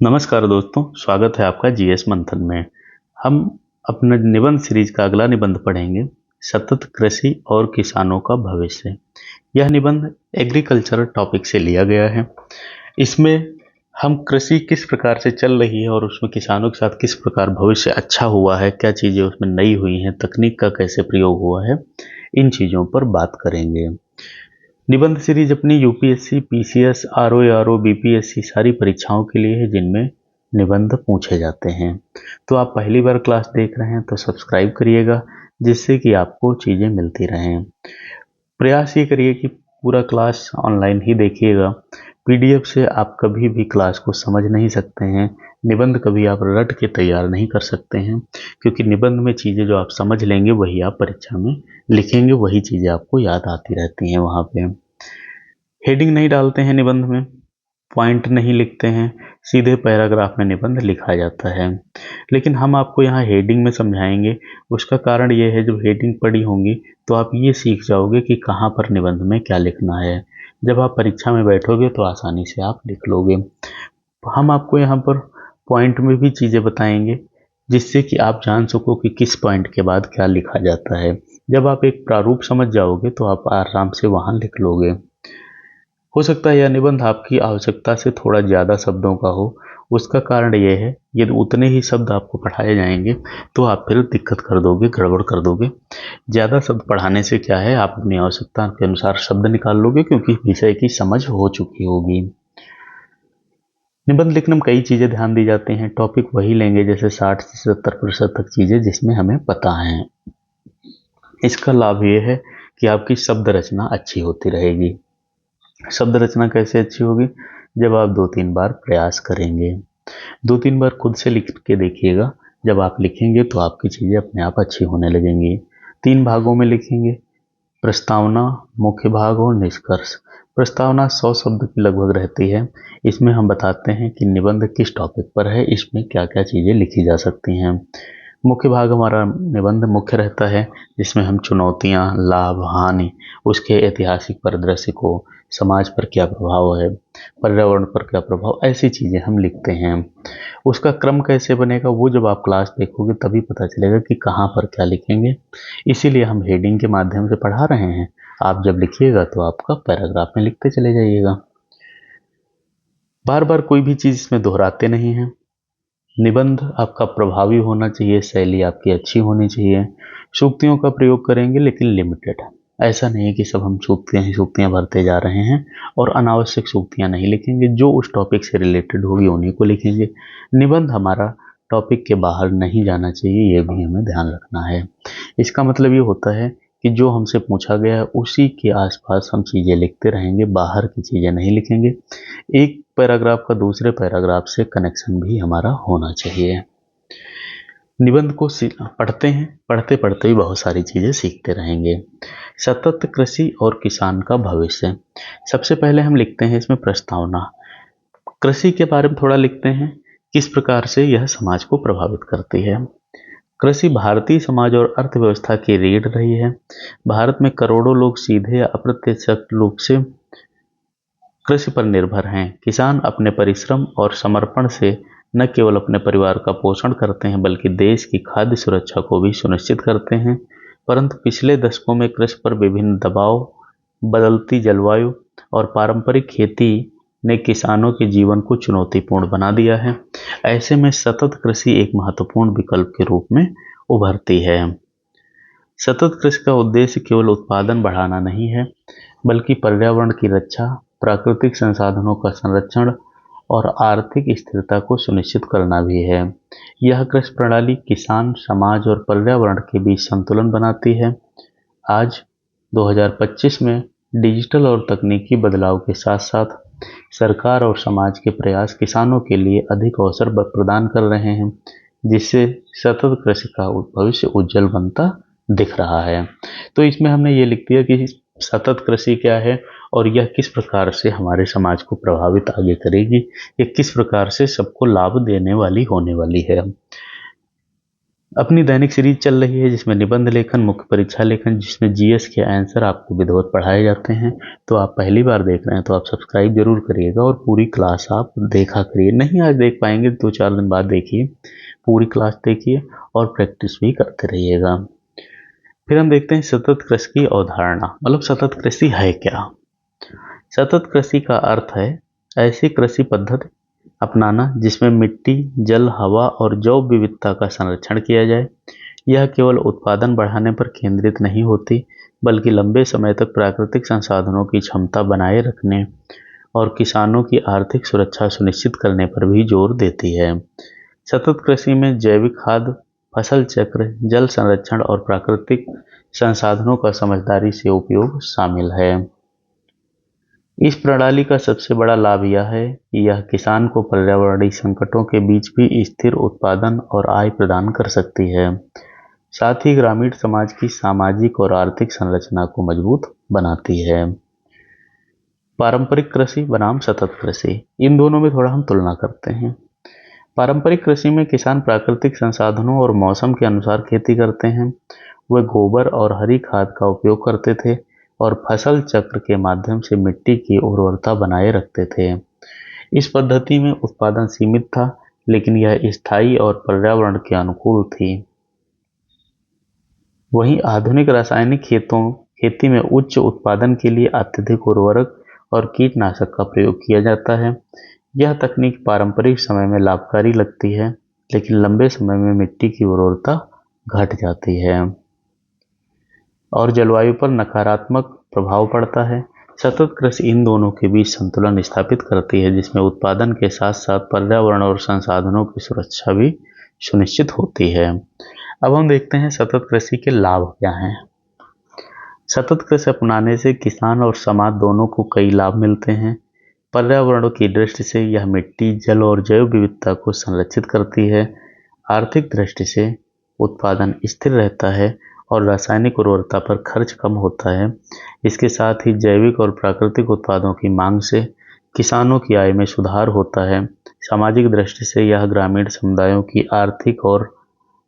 नमस्कार दोस्तों, स्वागत है आपका जीएस मंथन में। हम अपने निबंध सीरीज का अगला निबंध पढ़ेंगे, सतत कृषि और किसानों का भविष्य। यह निबंध एग्रीकल्चर टॉपिक से लिया गया है। इसमें हम कृषि किस प्रकार से चल रही है और उसमें किसानों के साथ किस प्रकार भविष्य अच्छा हुआ है, क्या चीज़ें उसमें नई हुई हैं, तकनीक का कैसे प्रयोग हुआ है, इन चीज़ों पर बात करेंगे। निबंध सीरीज अपनी यूपीएससी, पीसीएस, आरओ, बीपीएससी सारी परीक्षाओं के लिए है जिनमें निबंध पूछे जाते हैं। तो आप पहली बार क्लास देख रहे हैं तो सब्सक्राइब करिएगा, जिससे कि आपको चीज़ें मिलती रहें। प्रयास ये करिए कि पूरा क्लास ऑनलाइन ही देखिएगा। पीडीएफ से आप कभी भी क्लास को समझ नहीं सकते हैं। निबंध कभी आप रट के तैयार नहीं कर सकते हैं, क्योंकि निबंध में चीज़ें जो आप समझ लेंगे वही आप परीक्षा में लिखेंगे, वही चीज़ें आपको याद आती रहती हैं। वहाँ पे हेडिंग नहीं डालते हैं निबंध में, पॉइंट नहीं लिखते हैं, सीधे पैराग्राफ में निबंध लिखा जाता है। लेकिन हम आपको यहाँ हेडिंग में समझाएंगे। उसका कारण ये है, जब हेडिंग पढ़ी होंगी तो आप ये सीख जाओगे कि कहाँ पर निबंध में क्या लिखना है। जब आप परीक्षा में बैठोगे तो आसानी से आप लिख लोगे। हम आपको यहाँ पर पॉइंट में भी चीज़ें बताएंगे, जिससे कि आप जान सको कि किस पॉइंट के बाद क्या लिखा जाता है। जब आप एक प्रारूप समझ जाओगे तो आप आराम से वहाँ लिख लोगे। हो सकता है यह निबंध आपकी आवश्यकता से थोड़ा ज़्यादा शब्दों का हो। उसका कारण यह है, यदि उतने ही शब्द आपको पढ़ाए जाएंगे तो आप फिर दिक्कत कर दोगे, गड़बड़ कर दोगे। ज़्यादा शब्द पढ़ाने से क्या है, आप अपनी आवश्यकता के अनुसार शब्द निकाल लोगे, क्योंकि विषय की समझ हो चुकी होगी। निबंध लिखने में कई चीज़ें ध्यान दी जाती हैं। टॉपिक वही लेंगे जैसे 60 से 70% तक चीज़ें जिसमें हमें पता है। इसका लाभ ये है कि आपकी शब्द रचना अच्छी होती रहेगी। शब्द रचना कैसे अच्छी होगी? जब आप 2-3 बार प्रयास करेंगे, 2-3 बार खुद से लिख के देखिएगा। जब आप लिखेंगे तो आपकी चीज़ें अपने आप अच्छी होने लगेंगी। 3 भागों में लिखेंगे, प्रस्तावना, मुख्य भाग और निष्कर्ष। प्रस्तावना 100 शब्द की लगभग रहती है। इसमें हम बताते हैं कि निबंध किस टॉपिक पर है, इसमें क्या क्या चीज़ें लिखी जा सकती हैं। मुख्य भाग हमारा निबंध मुख्य रहता है, जिसमें हम चुनौतियाँ, लाभ, हानि, उसके ऐतिहासिक परिदृश्य को, समाज पर क्या प्रभाव है, पर्यावरण पर क्या प्रभाव, ऐसी चीज़ें हम लिखते हैं। उसका क्रम कैसे बनेगा वो जब आप क्लास देखोगे तभी पता चलेगा कि कहाँ पर क्या लिखेंगे। इसीलिए हम हेडिंग के माध्यम से पढ़ा रहे हैं। आप जब लिखिएगा तो आपका पैराग्राफ में लिखते चले जाइएगा। बार बार कोई भी चीज़ इसमें दोहराते नहीं हैं। निबंध आपका प्रभावी होना चाहिए, शैली आपकी अच्छी होनी चाहिए। सूक्तियों का प्रयोग करेंगे लेकिन लिमिटेड। ऐसा नहीं है कि सब हम सूक्तियाँ ही सूक्तियाँ भरते जा रहे हैं और अनावश्यक सूक्तियाँ नहीं लिखेंगे। जो उस टॉपिक से रिलेटेड होगी उन्हीं को लिखेंगे। निबंध हमारा टॉपिक के बाहर नहीं जाना चाहिए, ये भी हमें ध्यान रखना है। इसका मतलब ये होता है कि जो हमसे पूछा गया है उसी के आसपास हम चीज़ें लिखते रहेंगे, बाहर की चीज़ें नहीं लिखेंगे। एक पैराग्राफ का दूसरे पैराग्राफ से कनेक्शन भी हमारा होना चाहिए। निबंध को पढ़ते हैं, पढ़ते पढ़ते ही बहुत सारी चीज़ें सीखते रहेंगे। सतत कृषि और किसान का भविष्य। सबसे पहले हम लिखते हैं इसमें प्रस्तावना। कृषि के बारे में थोड़ा लिखते हैं, किस प्रकार से यह समाज को प्रभावित करती है। कृषि भारतीय समाज और अर्थव्यवस्था की रीढ़ रही है। भारत में करोड़ों लोग सीधे या अप्रत्यक्ष रूप से कृषि पर निर्भर हैं। किसान अपने परिश्रम और समर्पण से न केवल अपने परिवार का पोषण करते हैं बल्कि देश की खाद्य सुरक्षा को भी सुनिश्चित करते हैं। परंतु पिछले दशकों में कृषि पर विभिन्न दबाव, बदलती जलवायु और पारंपरिक खेती ने किसानों के जीवन को चुनौतीपूर्ण बना दिया है। ऐसे में सतत कृषि एक महत्वपूर्ण विकल्प के रूप में उभरती है। सतत कृषि का उद्देश्य केवल उत्पादन बढ़ाना नहीं है, बल्कि पर्यावरण की रक्षा, प्राकृतिक संसाधनों का संरक्षण और आर्थिक स्थिरता को सुनिश्चित करना भी है। यह कृषि प्रणाली किसान, समाज और पर्यावरण के बीच संतुलन बनाती है। आज 2025 में डिजिटल और तकनीकी बदलाव के साथ साथ सरकार और समाज के प्रयास किसानों के लिए अधिक अवसर प्रदान कर रहे हैं, जिससे सतत कृषि का भविष्य उज्जवल बनता दिख रहा है। तो इसमें हमने ये लिख दिया कि सतत कृषि क्या है और यह किस प्रकार से हमारे समाज को प्रभावित आगे करेगी, ये किस प्रकार से सबको लाभ देने वाली होने वाली है। अपनी दैनिक सीरीज चल रही है जिसमें निबंध लेखन, मुख्य परीक्षा लेखन, जिसमें जीएस के आंसर आपको विधिवत पढ़ाए जाते हैं। तो आप पहली बार देख रहे हैं तो आप सब्सक्राइब जरूर करिएगा और पूरी क्लास आप देखा करिए। नहीं आज देख पाएंगे 2-4 दिन बाद देखिए, पूरी क्लास देखिए और प्रैक्टिस भी करते रहिएगा। फिर हम देखते हैं सतत कृषि की अवधारणा, मतलब सतत कृषि है क्या। सतत कृषि का अर्थ है ऐसी कृषि पद्धति अपनाना जिसमें मिट्टी, जल, हवा और जैव विविधता का संरक्षण किया जाए। यह केवल उत्पादन बढ़ाने पर केंद्रित नहीं होती, बल्कि लंबे समय तक प्राकृतिक संसाधनों की क्षमता बनाए रखने और किसानों की आर्थिक सुरक्षा सुनिश्चित करने पर भी जोर देती है। सतत कृषि में जैविक खाद, फसल चक्र, जल संरक्षण और प्राकृतिक संसाधनों का समझदारी से उपयोग शामिल है। इस प्रणाली का सबसे बड़ा लाभ यह है कि यह किसान को पर्यावरणीय संकटों के बीच भी स्थिर उत्पादन और आय प्रदान कर सकती है। साथ ही ग्रामीण समाज की सामाजिक और आर्थिक संरचना को मजबूत बनाती है। पारंपरिक कृषि बनाम सतत कृषि, इन दोनों में थोड़ा हम तुलना करते हैं। पारंपरिक कृषि में किसान प्राकृतिक संसाधनों और मौसम के अनुसार खेती करते हैं। वे गोबर और हरी खाद का उपयोग करते थे और फसल चक्र के माध्यम से मिट्टी की उर्वरता बनाए रखते थे। इस पद्धति में उत्पादन सीमित था, लेकिन यह स्थायी और पर्यावरण के अनुकूल थी। वहीं आधुनिक रासायनिक खेती में उच्च उत्पादन के लिए अत्यधिक उर्वरक और कीटनाशक का प्रयोग किया जाता है। यह तकनीक पारंपरिक समय में लाभकारी लगती है, लेकिन लंबे समय में मिट्टी की उर्वरता घट जाती है और जलवायु पर नकारात्मक प्रभाव पड़ता है। सतत कृषि इन दोनों के बीच संतुलन स्थापित करती है, जिसमें उत्पादन के साथ साथ पर्यावरण और संसाधनों की सुरक्षा भी सुनिश्चित होती है। अब हम देखते हैं सतत कृषि के लाभ क्या हैं। सतत कृषि अपनाने से किसान और समाज दोनों को कई लाभ मिलते हैं। पर्यावरण की दृष्टि से यह मिट्टी, जल और जैव विविधता को संरक्षित करती है। आर्थिक दृष्टि से उत्पादन स्थिर रहता है और रासायनिक उर्वरता पर खर्च कम होता है। इसके साथ ही जैविक और प्राकृतिक उत्पादों की मांग से किसानों की आय में सुधार होता है। सामाजिक दृष्टि से यह ग्रामीण समुदायों की आर्थिक और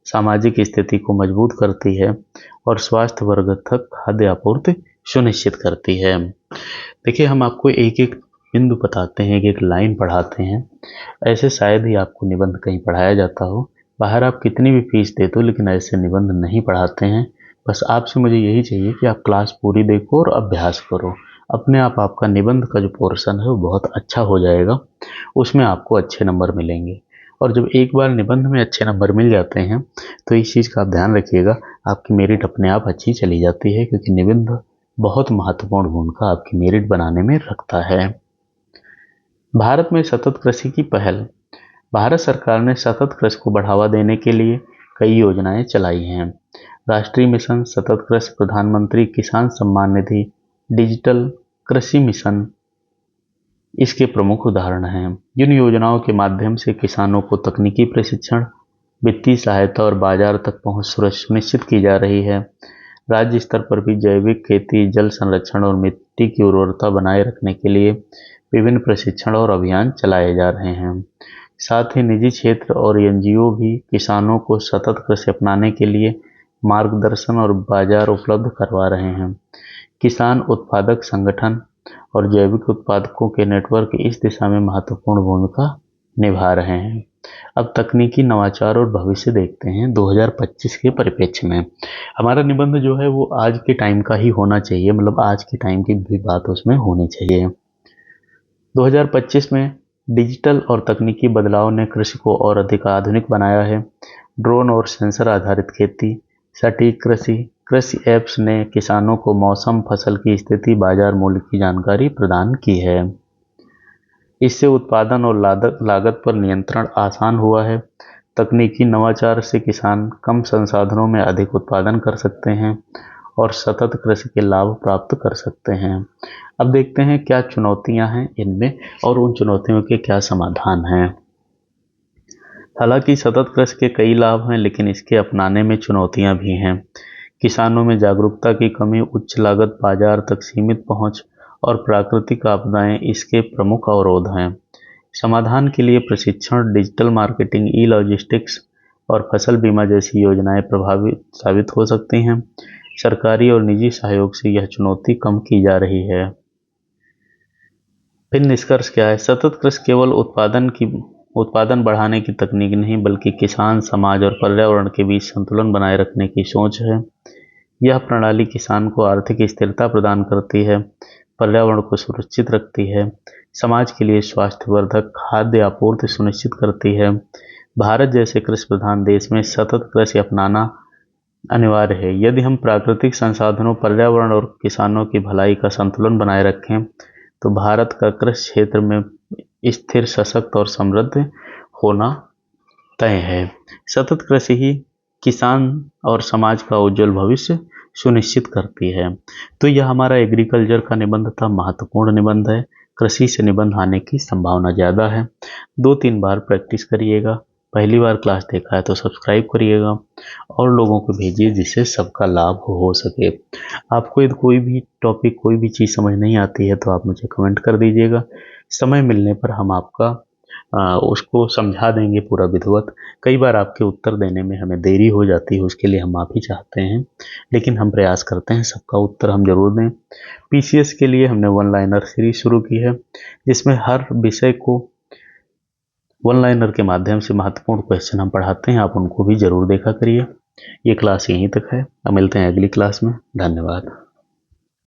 सामाजिक स्थिति को मजबूत करती है और स्वास्थ्य वर्ग तक खाद्य आपूर्ति सुनिश्चित करती है। देखिए, हम आपको एक एक बिंदु बताते हैं, एक एक लाइन पढ़ाते हैं। ऐसे शायद ही आपको निबंध कहीं पढ़ाया जाता हो। बाहर आप कितनी भी फीस दे दो, लेकिन ऐसे निबंध नहीं पढ़ाते हैं। बस आपसे मुझे यही चाहिए कि आप क्लास पूरी देखो और अभ्यास करो। अपने आप आपका निबंध का जो पोर्शन है वो बहुत अच्छा हो जाएगा, उसमें आपको अच्छे नंबर मिलेंगे। और जब एक बार निबंध में अच्छे नंबर मिल जाते हैं तो इस चीज़ का आप ध्यान रखिएगा, आपकी मेरिट अपने आप अच्छी चली जाती है, क्योंकि निबंध बहुत महत्वपूर्ण भूमिका आपकी मेरिट बनाने में रखता है। भारत में सतत कृषि की पहल। भारत सरकार ने सतत कृषि को बढ़ावा देने के लिए कई योजनाएं चलाई हैं। राष्ट्रीय मिशन सतत कृषि, प्रधानमंत्री किसान सम्मान निधि, डिजिटल कृषि मिशन इसके प्रमुख उदाहरण हैं। जिन योजनाओं के माध्यम से किसानों को तकनीकी प्रशिक्षण, वित्तीय सहायता और बाजार तक पहुंच सुनिश्चित की जा रही है। राज्य स्तर पर भी जैविक खेती, जल संरक्षण और मिट्टी की उर्वरता बनाए रखने के लिए विभिन्न प्रशिक्षण और अभियान चलाए जा रहे हैं। साथ ही निजी क्षेत्र और एनजीओ भी किसानों को सतत कृषि अपनाने के लिए मार्गदर्शन और बाजार उपलब्ध करवा रहे हैं। किसान उत्पादक संगठन और जैविक उत्पादकों के नेटवर्क इस दिशा में महत्वपूर्ण भूमिका निभा रहे हैं। अब तकनीकी नवाचार और भविष्य देखते हैं 2025 के परिप्रेक्ष्य में। हमारा निबंध जो है वो आज के टाइम का ही होना चाहिए, मतलब आज के टाइम की भी बात उसमें होनी चाहिए। 2025 में डिजिटल और तकनीकी बदलाव ने कृषि को और अधिक आधुनिक बनाया है। ड्रोन और सेंसर आधारित खेती, सटीक कृषि, कृषि ऐप्स ने किसानों को मौसम, फसल की स्थिति, बाजार मूल्य की जानकारी प्रदान की है। इससे उत्पादन और लागत पर नियंत्रण आसान हुआ है। तकनीकी नवाचार से किसान कम संसाधनों में अधिक उत्पादन कर सकते हैं और सतत कृषि के लाभ प्राप्त कर सकते हैं। अब देखते हैं क्या चुनौतियां हैं इनमें और उन चुनौतियों के क्या समाधान हैं। हालांकि सतत कृषि के कई लाभ हैं, लेकिन इसके अपनाने में चुनौतियां भी हैं। किसानों में जागरूकता की कमी, उच्च लागत, बाजार तक सीमित पहुंच और प्राकृतिक आपदाएं इसके प्रमुख अवरोध हैं। समाधान के लिए प्रशिक्षण, डिजिटल मार्केटिंग, ई लॉजिस्टिक्स और फसल बीमा जैसी योजनाएं प्रभावी साबित हो सकती हैं। सरकारी और निजी सहयोग से यह चुनौती कम की जा रही है। फिर निष्कर्ष क्या है? सतत कृषि केवल उत्पादन बढ़ाने की तकनीक नहीं, बल्कि किसान, समाज और पर्यावरण के बीच संतुलन बनाए रखने की सोच है। यह प्रणाली किसान को आर्थिक स्थिरता प्रदान करती है, पर्यावरण को सुरक्षित रखती है, समाज के लिए स्वास्थ्यवर्धक खाद्य आपूर्ति सुनिश्चित करती है। भारत जैसे कृषि प्रधान देश में सतत कृषि अपनाना अनिवार्य है। यदि हम प्राकृतिक संसाधनों, पर्यावरण और किसानों की भलाई का संतुलन बनाए रखें, तो भारत का कृषि क्षेत्र में स्थिर, सशक्त और समृद्ध होना तय है। सतत कृषि ही किसान और समाज का उज्जवल भविष्य सुनिश्चित करती है। तो यह हमारा एग्रीकल्चर का निबंध था, महत्वपूर्ण निबंध है। कृषि से निबंध आने की संभावना ज़्यादा है। 2-3 बार प्रैक्टिस करिएगा। पहली बार क्लास देखा है तो सब्सक्राइब करिएगा और लोगों को भेजिए जिससे सबका लाभ हो सके। आपको यदि कोई भी टॉपिक, कोई भी चीज़ समझ नहीं आती है तो आप मुझे कमेंट कर दीजिएगा। समय मिलने पर हम आपका उसको समझा देंगे पूरा विधिवत। कई बार आपके उत्तर देने में हमें देरी हो जाती है, उसके लिए हम माफ़ी चाहते हैं, लेकिन हम प्रयास करते हैं सबका उत्तर हम जरूर दें। पीसीएस के लिए हमने वन लाइनर सीरीज शुरू की है, जिसमें हर विषय को वन लाइनर के माध्यम से महत्वपूर्ण क्वेश्चन हम पढ़ाते हैं। आप उनको भी जरूर देखा करिए। ये क्लास यहीं तक है। अब मिलते हैं अगली क्लास में। धन्यवाद।